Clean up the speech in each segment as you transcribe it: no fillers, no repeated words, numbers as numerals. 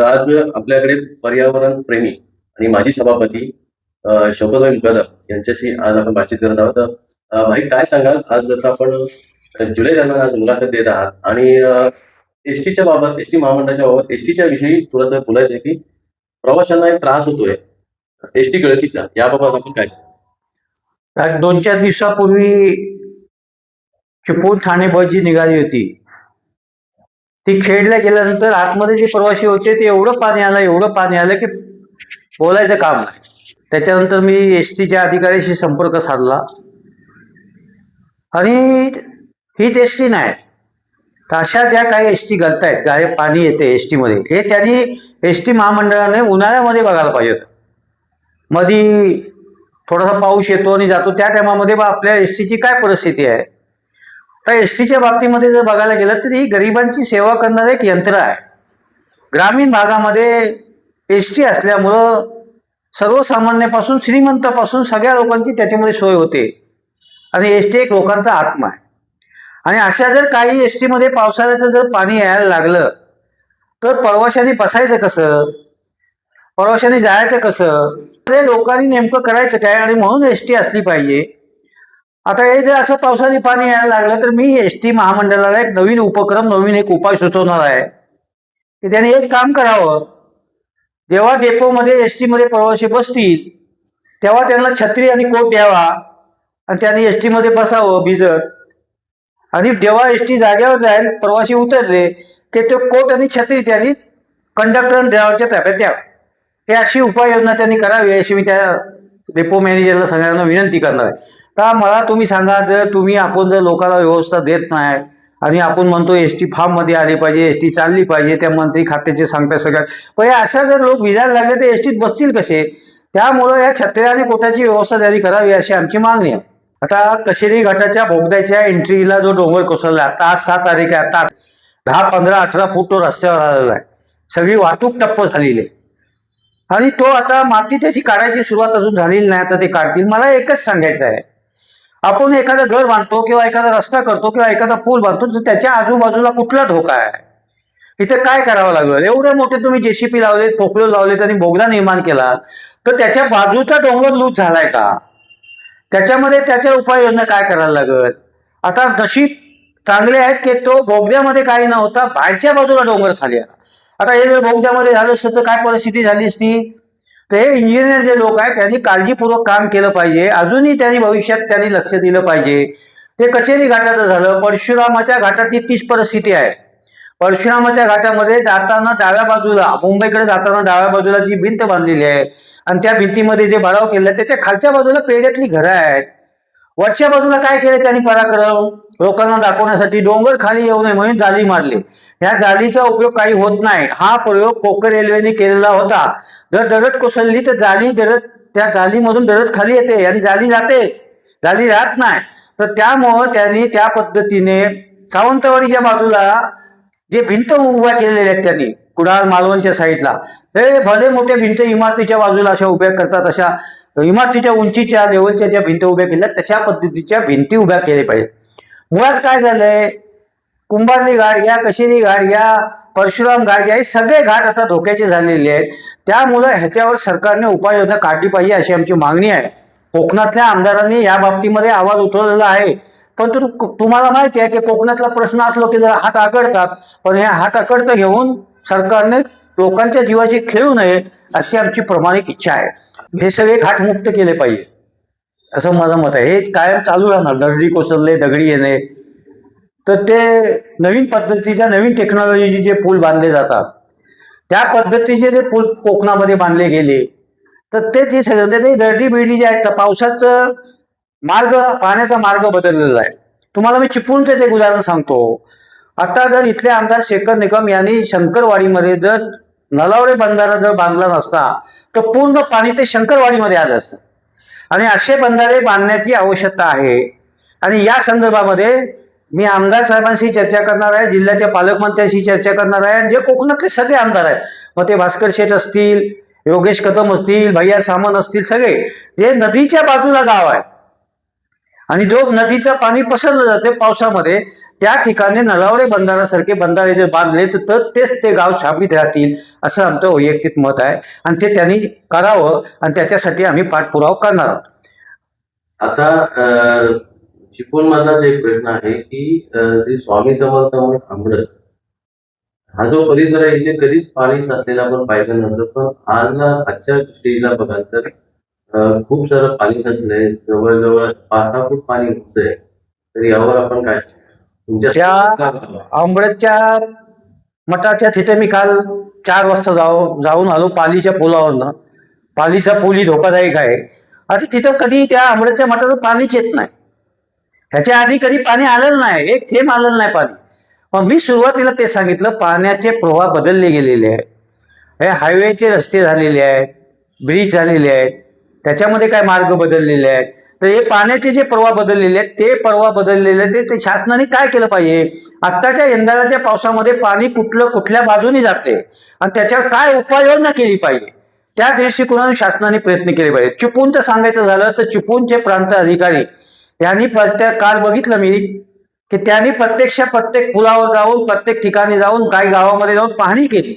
आज आपल्याकडे पर्यावरण प्रेमी आणि माजी सभापती शौकतभाई मुकादम यांच्याशी आज आपण बातचीत करत आहोत. भाई, काय सांगाल, आज आता आपण जुलै दरम्यान आज मुलाखत देत आहात आणि एसटीच्या बाबत, एसटी महामंडळाच्या बाबत, एसटीच्या विषयी थोडंसं बोलायचं आहे की प्रवाशांना एक त्रास होतोय एसटी गळतीचा, याबाबत आपण काय सांगाल? 2-4 दिवसापूर्वी चिपळूण ठाणे बस जी निघाली होती ती खेडला गेल्यानंतर आतमध्ये जे प्रवासी होते ते एवढं पाणी आलं की बोलायचं काम नाही. त्याच्यानंतर मी एसटीच्या अधिकाऱ्याशी संपर्क साधला आणि हीच एसटी नाही तर अशा ज्या काही एसटी गळतायत, काय पाणी येते एसटीमध्ये, हे त्यांनी एसटी महामंडळाने उन्हाळ्यामध्ये बघायला पाहिजे होतं. मधी थोडासा पाऊस येतो आणि जातो, त्या टायमामध्ये आपल्या एसटीची काय परिस्थिती आहे. तर एसटीच्या बाबतीमध्ये जर बघायला गेलं तर ही गरिबांची सेवा करणारं एक यंत्र आहे. ग्रामीण भागामध्ये एसटी असल्यामुळं सर्वसामान्यापासून श्रीमंतापासून सगळ्या लोकांची त्याच्यामध्ये सोय होते आणि एसटी एक लोकांचा आत्मा आहे. आणि अशा जर काही एसटीमध्ये पावसाळ्याचं जर पाणी यायला लागलं तर प्रवाशांनी बसायचं कसं, प्रवाशांनी जायचं कसं, ते लोकांनी नेमकं करायचं काय. आणि म्हणून एसटी असली पाहिजे. आता हे जर असं पावसाने पाणी यायला लागलं तर मी एसटी महामंडळाला एक नवीन उपक्रम, नवीन एक उपाय सुचवणार आहे की त्याने एक काम करावं. जेव्हा डेपोमध्ये एसटीमध्ये प्रवासी बसतील तेव्हा त्यांना छत्री आणि कोट द्यावा आणि त्यांनी एसटीमध्ये बसावं भिजत. आणि जेव्हा एसटी जागेवर जाईल, प्रवासी उतरले की ते कोट आणि छत्री त्यांनी कंडक्टर आणि ड्रायव्हरच्या ताब्यात द्यावं. हे अशी उपाययोजना त्यांनी करावी अशी मी त्या डेपो मॅनेजरला सगळ्यांना विनंती करणार आहे. तर मला तुम्ही सांगा, आपण जर लोकांना व्यवस्था देत नाही आणि आपण म्हणतो एसटी फार्ममध्ये आली पाहिजे, एसटी चालली पाहिजे, त्या मंत्री खात्याचे सांगतात सगळ्यात, पण अशा जर लोक भिजायला लागले तर एसटीत बसतील कसे. त्यामुळं या छत्र्या आणि कोटाची व्यवस्था त्यांनी करावी अशी आमची मागणी आहे. आता कशेरी घाटाच्या बोगद्याच्या एंट्रीला जो डोंगर कोसळला, आता आज 7 तारीख आहे, आता 10, 15, 18 फूट तो रस्त्यावर आलेला आहे. सगळी वाहतूक ठप्प झालेली आहे आणि तो आता माती त्याची काढायची सुरुवात अजून झालेली नाही, आता ते काढतील. मला एकच सांगायचं आहे, आपण एखादं घर बांधतो किंवा एखादा रस्ता करतो किंवा एखादा पूल बांधतो तर त्याच्या आजूबाजूला कुठला धोका आहे, इथे काय करावं लागेल. एवढे मोठे तुम्ही जेसीपी लावलेत, पोकळ लावलेत आणि बोगदा निर्माण केला तर त्याच्या बाजूचा डोंगर लूज झालाय का, त्याच्यामध्ये त्याच्या उपाययोजना काय करायला लागेल. आता नशीब चांगले आहेत की तो बोगद्यामध्ये काही न होता बाहेरच्या बाजूला डोंगर खाली आला. आता हे जर बोगद्यामध्ये झालं असतं तर काय परिस्थिती झाली असती. तर हे इंजिनियर जे लोक आहेत त्यांनी काळजीपूर्वक काम केलं पाहिजे. अजूनही त्यांनी भविष्यात त्यांनी लक्ष दिलं पाहिजे. ते कचेरी घाटाचं झालं, परशुरामाच्या घाटातली तीच परिस्थिती आहे. परशुरामाच्या घाटामध्ये जाताना डाव्या बाजूला, मुंबईकडे जाताना डाव्या बाजूला जी भिंत बांधलेली आहे आणि त्या भिंतीमध्ये जे भराव केलं आहे त्याच्या खालच्या बाजूला पेड्यातली घरं आहेत. वरच्या बाजूला काय केलं त्यांनी पराक्रम, लोकांना दाखवण्यासाठी डोंगर खाली येऊ नये म्हणून जाळी मारली. ह्या जाळीचा उपयोग काही होत नाही. हा प्रयोग कोकण रेल्वेने केलेला होता. जर दरड कोसळली तर त्या जाळीमधून दरड खाली येते आणि जाळी जाते, जाळी राहत नाही. तर त्यामुळं त्यांनी त्या पद्धतीने सावंतवाडीच्या बाजूला जे भिंत उभ्या केलेल्या आहेत त्यांनी कुडाळ मालवणच्या साईडला, हे भले मोठे भिंत इमारतीच्या बाजूला अशा उभ्या करतात, अशा इमारतीच्या उंचीच्या लेवलच्या ज्या भिंत उभ्या केल्या तशा पद्धतीच्या भिंती उभ्या केल्या पाहिजेत. मुळात काय झालंय, कुंभारली घाट या, कशेरी घाट या, परशुराम घाट या, हे सगळे घाट आता धोक्याचे झालेले आहेत. त्यामुळे ह्याच्यावर सरकारने उपाययोजना काढली पाहिजे अशी आमची मागणी आहे. कोकणातल्या आमदारांनी या बाबतीमध्ये आवाज उठवलेला आहे, पण तुम्हाला माहिती आहे की कोकणातला प्रश्न असलो की जरा हात आकडतात, पण हे हात आकडतं घेऊन सरकारने लोकांच्या जीवाशी खेळू नये अशी आमची प्रामाणिक इच्छा आहे. हे सगळे घाटमुक्त केले पाहिजे असं माझं मत आहे. हे कायम चालू राहणार. दगडी कोसळले, दगडी येणे, तर ते नवीन पद्धतीच्या, नवीन टेक्नॉलॉजीचे जे पूल बांधले जातात त्या पद्धतीचे जे पूल कोकणामध्ये बांधले गेले तर ते जे सगळं ते दरडी बिरडी जे आहेत, पावसाचं मार्ग, पाण्याचा मार्ग बदललेला आहे. तुम्हाला मी चिपळूणचं एक उदाहरण सांगतो. आता जर इथले आमदार शेखर निकम यांनी शंकरवाडीमध्ये जर नलावडे बंधारा जर बांधला नसता तर पूर्ण पाणी ते शंकरवाडीमध्ये आलं असतं. आणि असे बंधारे बांधण्याची आवश्यकता आहे. आणि या संदर्भामध्ये मी आमदार साहेबांशी चर्चा करणार आहे, जिल्ह्याच्या पालकमंत्र्यांशी चर्चा करणार आहे, जे कोकणातले सगळे आमदार आहेत, मग ते भास्कर शेठ असतील, योगेश कदम असतील, भैया सामंत असतील, सगळे जे नदीच्या बाजूला गाव आहे आणि जो नदीचं पाणी पसरलं जाते पावसामध्ये, त्या ठिकाणी नलावडे बंधारासारखे बंधारे जर बांधले तर तेच ते गाव शाबीत राहतील, असं आमचं वैयक्तिक मत आहे. आणि ते त्यांनी करावं आणि त्याच्यासाठी आम्ही पाठपुरावा करणार आहोत. आता चिपळूण मधलाच एक प्रश्न आहे की श्री स्वामी समर्थ मठ आंबडस हा जो परिसर आहे इथे कधीच पाणी साचलेला आपण पाहिलं नव्हतं, पण आजच्या स्टेजला बघाल तर खूप सारं पाणी साचलंय, जवळजवळ 5-6 फूट पाणी घुसतंय. तर यावर आपण काय तुमच्या त्या आंबडच्या मठाच्या तिथे मी काल 4 वाजता जाऊन आलो पालीच्या पुलावरनं. पालीचा पूल ही धोकादायक आहे. आता तिथं कधी त्या आंबडच्या मठाचं पाणीच येत नाही. ह्याच्या आधी कधी पाणी आलेलं नाही, एक थेंब आलेलं नाही पाणी. मग मी सुरुवातीला ते सांगितलं, पाण्याचे प्रवाह बदलले गेलेले आहेत. हे हायवेचे रस्ते झालेले आहेत, ब्रिज झालेले आहेत, त्याच्यामध्ये काय मार्ग बदललेले आहेत. तर हे पाण्याचे जे प्रवाह बदललेले आहेत ते प्रवाह बदललेले आहेत, ते शासनाने काय केलं पाहिजे. आत्ताच्या यंदाच्या पावसामध्ये पाणी कुठल्या बाजूने जाते आणि त्याच्यावर काय उपाययोजना केली पाहिजे, त्या दृष्टिकोनातून शासनाने प्रयत्न केले पाहिजे. चिपळूणचं सांगायचं झालं तर चिपळूणचे प्रांत अधिकारी यांनी काल बघितलं मी की त्यांनी प्रत्येक पुलावर जाऊन प्रत्येक ठिकाणी जाऊन काही गावामध्ये जाऊन पाहणी केली.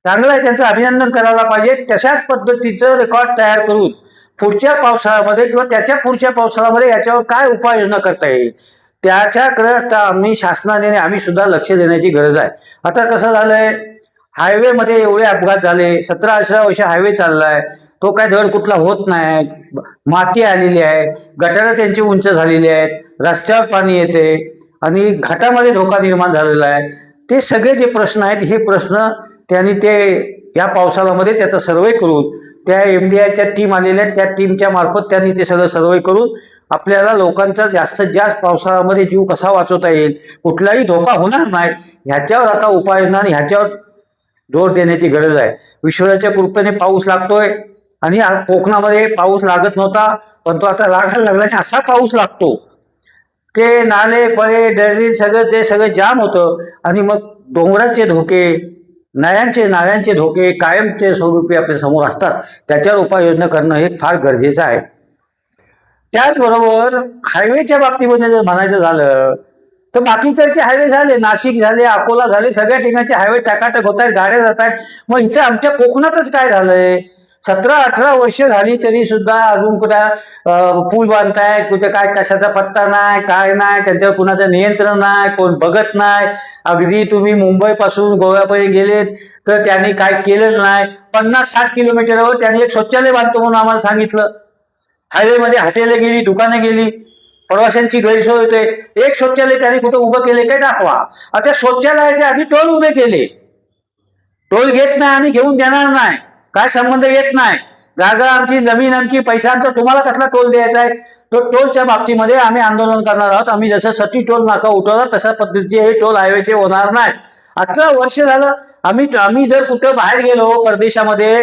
चांगलं आहे, त्यांचं अभिनंदन करायला पाहिजे. तशाच पद्धतीचं रेकॉर्ड तयार करून पुढच्या पावसाळ्यामध्ये किंवा त्याच्या पुढच्या पावसाळ्यामध्ये याच्यावर काय उपाययोजना करता येईल त्याच्याकडे आता आम्ही सुद्धा लक्ष देण्याची गरज आहे. आता कसं झालंय, हायवेमध्ये एवढे अपघात झाले, 17-18 वर्ष हायवे चाललाय, तो काय धड कुठला होत नाही. माती आलेली आहे, गटारं त्यांची उंच झालेली आहेत, रस्त्यावर पाणी येते आणि घाटामध्ये धोका निर्माण झालेला आहे. ते सगळे जे प्रश्न आहेत हे प्रश्न त्यांनी या पावसाळ्यामध्ये त्याचा सर्वे करून त्या MDIच्या टीम आलेल्या आहेत, त्या टीमच्या मार्फत त्यांनी ते सगळं सर्वे करून आपल्याला लोकांचा जास्तीत जास्त पावसाळ्यामध्ये जीव कसा वाचवता येईल, कुठलाही धोका होणार नाही, ह्याच्यावर आता उपाययोजना आणि ह्याच्यावर जोर देण्याची गरज आहे. ईश्वराच्या कृपेने पाऊस लागतोय आणि कोकणामध्ये पाऊस लागत नव्हता, पण तो आता लागायला लागला आणि असा पाऊस लागतो ते नाले पळे ड्रेनेज सगळं जाम होतं. आणि मग डोंगराचे धोके, नाल्यांचे धोके कायमचे स्वरूपी आपल्या समोर असतात. त्याच्यावर उपाययोजना करणं हे फार गरजेचं आहे. त्याचबरोबर हायवेच्या बाबतीमध्ये जर म्हणायचं झालं तर बाकीकडचे हायवे झाले, नाशिक झाले, अकोला झाले, सगळ्या ठिकाणचे हायवे टाकाटक होत आहेत, गाड्या जात आहेत. मग इथे आमच्या कोकणातच काय झालंय, 17-18 वर्ष झाली तरी सुद्धा अजून कुठं पूल बांधताय, कुठे काय कशाचा पत्ता नाही, काय नाही, त्यांच्यावर कुणाचं नियंत्रण नाही, कोण बघत नाही. अगदी तुम्ही मुंबईपासून गोव्यापर्यंत गेलेत तर त्यांनी काय केलेलं नाही. 50-60 किलोमीटरवर त्यांनी एक शौचालय बांधतो म्हणून आम्हाला सांगितलं. हायवेमध्ये हॉटेलं गेली, दुकानं गेली, प्रवाशांची गैरसोय होते. एक शौचालय त्यांनी कुठं उभं केले काय दाखवा. आता शौचालयाच्या आधी टोल उभे केले, टोल घेत नाही आणि घेऊन देणार नाही, काय संबंध येत नाही. जागा आमची, जमीन आमची, पैसा आमचा, तुम्हाला कसला टोल द्यायचा आहे. तो टोलच्या बाबतीमध्ये आम्ही आंदोलन करणार आहोत. आम्ही जसं सती टोल नाका उठवला तशा पद्धतीचे हे टोल हायवेचे होणार नाही. 18 वर्ष झालं आम्ही जर कुठं बाहेर गेलो परदेशामध्ये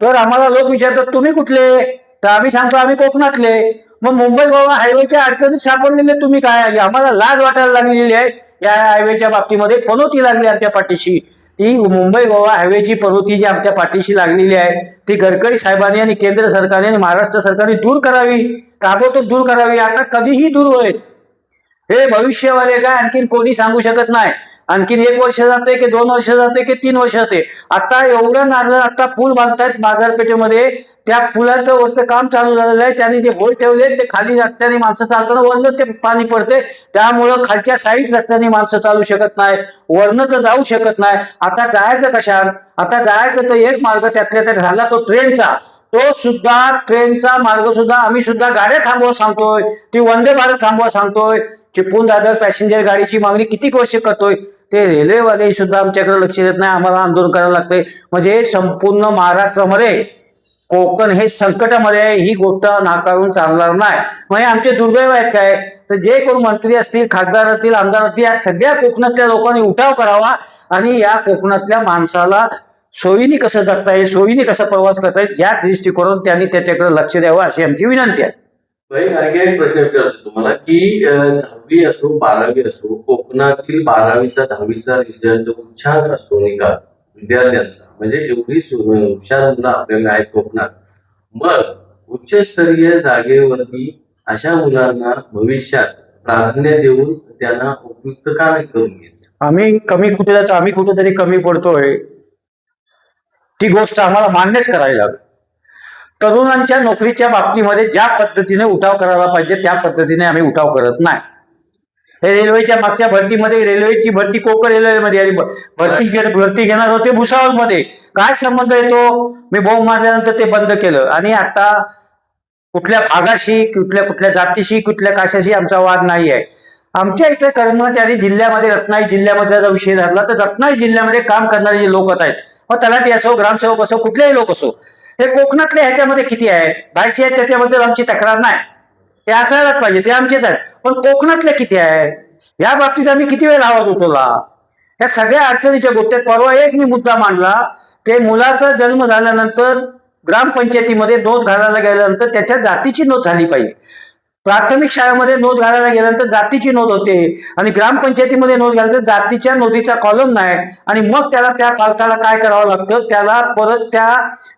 तर आम्हाला लोक विचारतात तुम्ही कुठले, तर आम्ही सांगतो आम्ही कोकणातले. मग मुंबई गोवा हायवेच्या अडचणीत सापडलेले तुम्ही काय, आम्हाला लाज वाटायला लागलेली आहे. या हायवेच्या बाबतीमध्ये पनोती लागली आमच्या पाठीशी. ती मुंबई गोवा हायवेची पनोती जी आमच्या पाठीशी लागलेली आहे ती गडकरी साहेबांनी आणि केंद्र सरकारने आणि महाराष्ट्र सरकारने दूर करावी, ताबडतोब दूर करावी. आता कधीही दूर होईल हे भविष्यवाले काय आणखीन कोणी सांगू शकत नाही. आणखीन 1 वर्ष जाते की 2 वर्ष जाते की 3 वर्ष जाते. आता एवढं नारळ, आता पूल बांधतायत बाजारपेठेमध्ये, त्या पुलाचं वरचं काम चालू झालेलं आहे. त्यांनी ते होल ठेवले, ते खाली रस्त्याने माणसं चालताना वरनं ते पाणी पडते, त्यामुळं खालच्या साईड रस्त्याने माणसं चालू शकत नाही, वरनं तर जाऊ शकत नाही. आता जायचं कशात, आता जायचं तर एक मार्ग त्यातल्या त्यात झाला तो ट्रेनचा. तो सुद्धा ट्रेनचा मार्ग सुद्धा आम्ही सुद्धा गाड्या थांबवा सांगतोय, ती वंदे भारत थांबवा सांगतोय. चिपळूण दादर पॅसेंजर गाडीची मागणी किती वर्ष करतोय, ते रेल्वेवाले सुद्धा आमच्याकडे लक्ष देत नाही. आम्हाला आंदोलन करायला लागतंय. म्हणजे संपूर्ण महाराष्ट्रामध्ये कोकण हे संकटामध्ये आहे, ही गोष्ट नाकारून चालणार नाही. म्हणजे आमचे दुर्दैव आहेत काय, तर जे कोण मंत्री असतील, खासदार असतील, आमदार असतील, या सगळ्या कोकणातल्या लोकांनी उठाव करावा आणि या कोकणातल्या माणसाला सोयीने कसं जगता येईल, सोयीने कसा प्रवास करता येईल, या दृष्टिकोनातून त्यांनी त्याच्याकडे लक्ष द्यावं अशी आमची विनंती आहे. आणखी एक प्रश्न विचारतो तुम्हाला की 10वी असो 12वी असो, कोकणातील 12वीचा 10वीचा रिझल्ट उच्चांक असतो निकाल विद्यार्थ्यांचा, म्हणजे एवढी हुशार मुलं आपल्याला आहेत कोकणात. मग उच्चस्तरीय जागेवरती अशा मुलांना भविष्यात प्राधान्य देऊन त्यांना उपयुक्त का नाही करून घेत? आम्ही कमी कुठे जातो, आम्ही कुठेतरी कमी पडतोय, ती गोष्ट आम्हाला मान्यच करावी लागेल. तरुणांच्या नोकरीच्या बाबतीमध्ये ज्या पद्धतीने उठाव करायला पाहिजे त्या पद्धतीने आम्ही उठाव करत नाही. हे रेल्वेच्या मागच्या भरतीमध्ये, रेल्वेची भरती कोकण रेल्वेमध्ये आली, भरती घेणार होते भुसावळमध्ये. काय संबंध येतो? मी बॉम्ब मारल्यानंतर ते बंद केलं. आणि आता कुठल्या भागाशी, कुठल्या जातीशी, कुठल्या काशाशी आमचा वाद नाही आहे. आमच्या इथे कर्मचारी जिल्ह्यामध्ये, रत्नागिरी जिल्ह्यामध्ये जर विषय झाला तर रत्नागिरी जिल्ह्यामध्ये काम करणारे जे लोक आहेत, मग तलाठी असो, ग्रामसेवक असो, कुठलेही लोक असो, हे कोकणातले ह्याच्यामध्ये किती आहेत, बाहेरचे आहेत त्याच्याबद्दल आमची तक्रार नाही, ते असायलाच पाहिजे, ते आमचेच आहेत. पण कोकणातले किती आहेत या बाबतीत आम्ही किती वेळ आवाज उठवला? या सगळ्या अडचणीच्या गोष्टी. परवा एक मी मुद्दा मांडला, ते मुलाचा जन्म झाल्यानंतर ग्रामपंचायतीमध्ये नोंद घालायला गेल्यानंतर त्याच्या जातीची नोंद झाली पाहिजे. प्राथमिक शाळेमध्ये नोंद घालायला गेल्यानंतर जातीची नोंद होते, आणि ग्रामपंचायतीमध्ये नोंद घाल्यानंतर जातीच्या नोंदीचा कॉलम नाही. आणि मग त्याला, त्या पालकाला काय करावं लागतं, त्याला परत त्या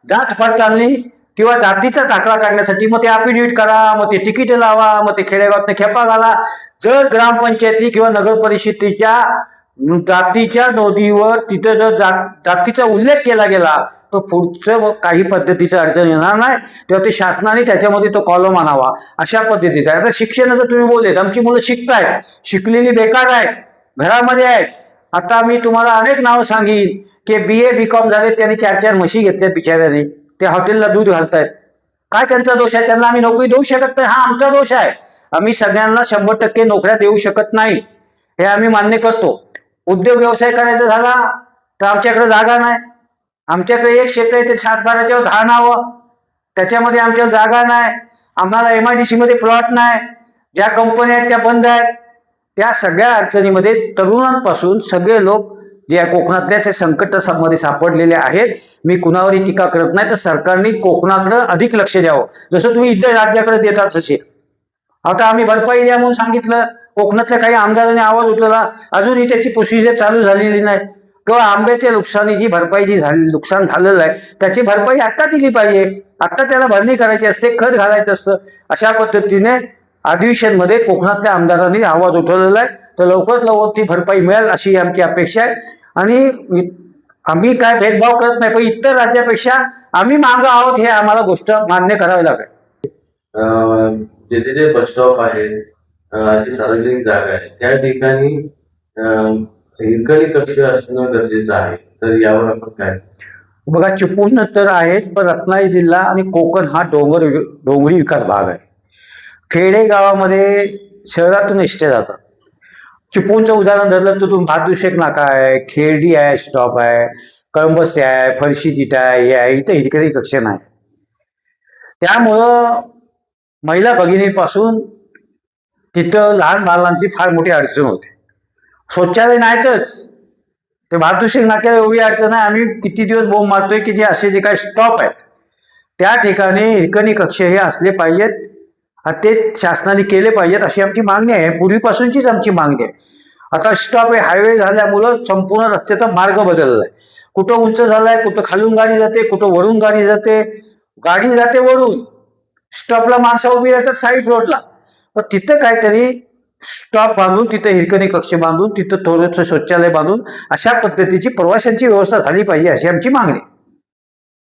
जात पडताळणी किंवा जातीचा दाखला काढण्यासाठी मग ते अफिडेव्हिट करा, मग ते तिकीट लावा, मग ते खेडेगावात खेपा घाला. जर ग्रामपंचायती किंवा नगर परिषदेच्या जातीच्या नोंदीवर तिथे जर जातीचा उल्लेख केला गेला तर पुढचं काही पद्धतीचं अडचण येणार नाही, तेव्हा ते शासनाने त्याच्यामध्ये तो कॉलम आणावा, अशा पद्धतीचा. आता शिक्षणाचं तुम्ही बोललेत, आमची मुलं शिकतायत, शिकलेली बेकार आहेत, घरामध्ये आहेत. आता मी तुम्हाला अनेक नावं सांगीन की BA BCom झाले, त्यांनी 4-4 म्हशी घेतल्यात बिचाऱ्याने, ते हॉटेलला दूध घालतायत. काय त्यांचा दोष आहे? त्यांना आम्ही नोकरी देऊ शकत नाही, हा आमचा दोष आहे. आम्ही सगळ्यांना 100% नोकऱ्या देऊ शकत नाही, हे आम्ही मान्य करतो. उद्योग व्यवसाय करायचा झाला तर आमच्याकडे जागा नाही. आमच्याकडे एक क्षेत्र आहे, ते 7-12च्या 10 नावं, त्याच्यामध्ये आमच्या जागा नाही. आम्हाला MIDC मध्ये प्लॉट नाही, ज्या कंपन्या आहेत त्या बंद आहेत. त्या सगळ्या अडचणीमध्ये तरुणांपासून सगळे लोक जे कोकणातल्या संकटामध्ये सापडलेले आहेत. मी कुणावरही टीका करत नाही, तर सरकारने कोकणाकडे अधिक लक्ष द्यावं, जसं तुम्ही इतर राज्याकडे देतात तसे. आता आम्ही भरपाई द्या म्हणून सांगितलं, कोकणातल्या काही आमदारांनी आवाज उठवला, अजूनही त्याची प्रोसिजर चालू झालेली नाही. किंवा आंब्याच्या नुकसानीची भरपाई जी झाली, नुकसान झालेलं आहे, त्याची भरपाई आत्ता दिली पाहिजे, आत्ता त्याला भरणी करायची असते, खत घालायचं असतं. अशा पद्धतीने अधिवेशनमध्ये कोकणातल्या आमदारांनी आवाज उठवलेला आहे. तर लवकरात लवकर ती भरपाई मिळेल अशी आमची अपेक्षा आहे. आणि आम्ही काय भेदभाव करत नाही, पण इतर राज्यापेक्षा आम्ही मागं आहोत, हे आम्हाला गोष्ट मान्य करावी लागेल. जेथे जे बस स्टॉप आहे, जी सार्वजनिक जागा आहे, त्या ठिकाणी हिरकणी कक्ष असणं गरजेचं आहे. तर यावर आपण काय? बघा, चिपळूण तर आहेत, पण रत्नागिरी जिल्हा आणि कोकण हा डोंगरी विकास भाग आहे. खेडेगावामध्ये शहरातून एसट्या जातात. चिपळूणचं उदाहरण धरलं तर तुम्ही भातदुशेक नाका आहे, खेरडी आहे, स्टॉप आहे, कळंबस्ते आहे, फरशी जिथं आहे, हे आहे. इथं हिरकणी कक्ष नाही. त्यामुळं महिला भगिनीपासून तिथं लहान बालांची फार मोठी अडचण होते. शौचालय नाहीतच, ते भातुशेक नाक्याला एवढी अडचण आहे. आम्ही किती दिवस बोंब मारतोय की जे असे जे काही स्टॉप आहेत त्या ठिकाणी हिरकणी कक्ष हे असले पाहिजेत, ते शासनाने केले पाहिजेत, अशी आमची मागणी आहे. पूर्वीपासूनचीच आमची मागणी आहे. आता स्टॉप हे हायवे झाल्यामुळं संपूर्ण रस्त्याचा मार्ग बदलला आहे. कुठं उंच झालाय, कुठं खालून गाडी जाते, कुठं वरून गाडी जाते, गाडी जाते वरून. स्टॉपला माणसं उभी राहतात साईड रोडला, पण तिथं काहीतरी स्टॉप बांधून, तिथं हिरकणी कक्ष बांधून, तिथं थोडंसं शौचालय बांधून, अशा पद्धतीची प्रवाशांची व्यवस्था झाली पाहिजे, अशी आमची मागणी.